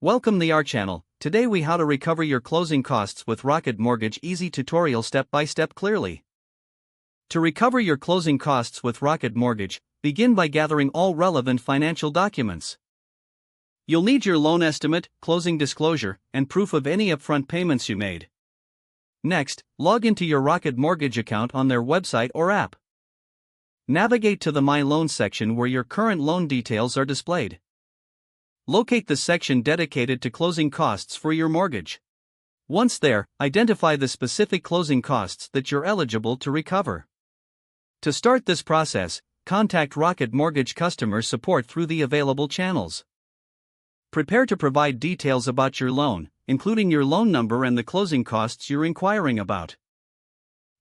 Welcome to our channel. Today we how to recover your closing costs with Rocket Mortgage easy tutorial step by step clearly. To recover your closing costs with Rocket Mortgage, begin by gathering all relevant financial documents. You'll need your loan estimate, closing disclosure, and proof of any upfront payments you made. Next, log into your Rocket Mortgage account on their website or app. Navigate to the My Loans section where your current loan details are displayed. Locate the section dedicated to closing costs for your mortgage. Once there, identify the specific closing costs that you're eligible to recover. To start this process, contact Rocket Mortgage customer support through the available channels. Prepare to provide details about your loan, including your loan number and the closing costs you're inquiring about.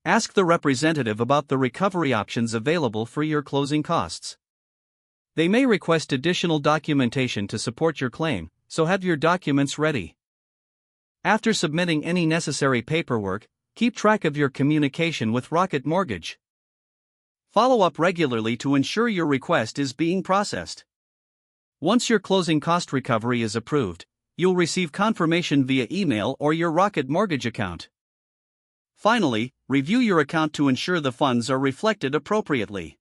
Ask the representative about the recovery options available for your closing costs. They may request additional documentation to support your claim, so have your documents ready. After submitting any necessary paperwork, keep track of your communication with Rocket Mortgage. Follow up regularly to ensure your request is being processed. Once your closing cost recovery is approved, you'll receive confirmation via email or your Rocket Mortgage account. Finally, review your account to ensure the funds are reflected appropriately.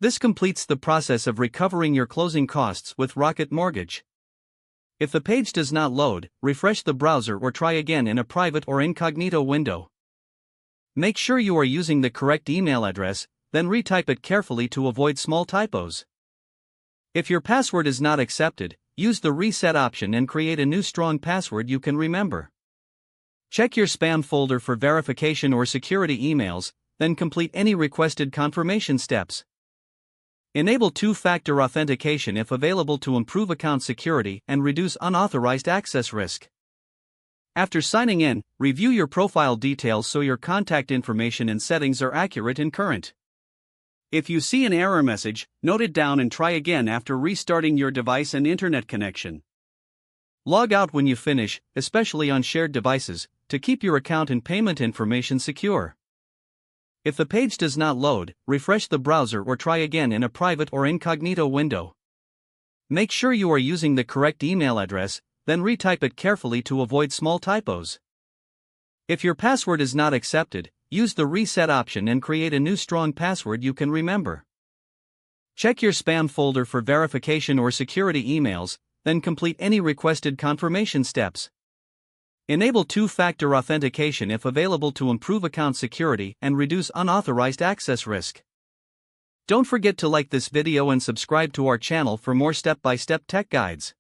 This completes the process of recovering your closing costs with Rocket Mortgage. If the page does not load, refresh the browser or try again in a private or incognito window. Make sure you are using the correct email address, then retype it carefully to avoid small typos. If your password is not accepted, use the reset option and create a new strong password you can remember. Check your spam folder for verification or security emails, then complete any requested confirmation steps. Enable two-factor authentication if available to improve account security and reduce unauthorized access risk. After signing in, review your profile details so your contact information and settings are accurate and current. If you see an error message, note it down and try again after restarting your device and internet connection. Log out when you finish, especially on shared devices, to keep your account and payment information secure. If the page does not load, refresh the browser or try again in a private or incognito window. Make sure you are using the correct email address, then retype it carefully to avoid small typos. If your password is not accepted, use the reset option and create a new strong password you can remember. Check your spam folder for verification or security emails, then complete any requested confirmation steps. Enable two-factor authentication if available to improve account security and reduce unauthorized access risk. Don't forget to like this video and subscribe to our channel for more step-by-step tech guides.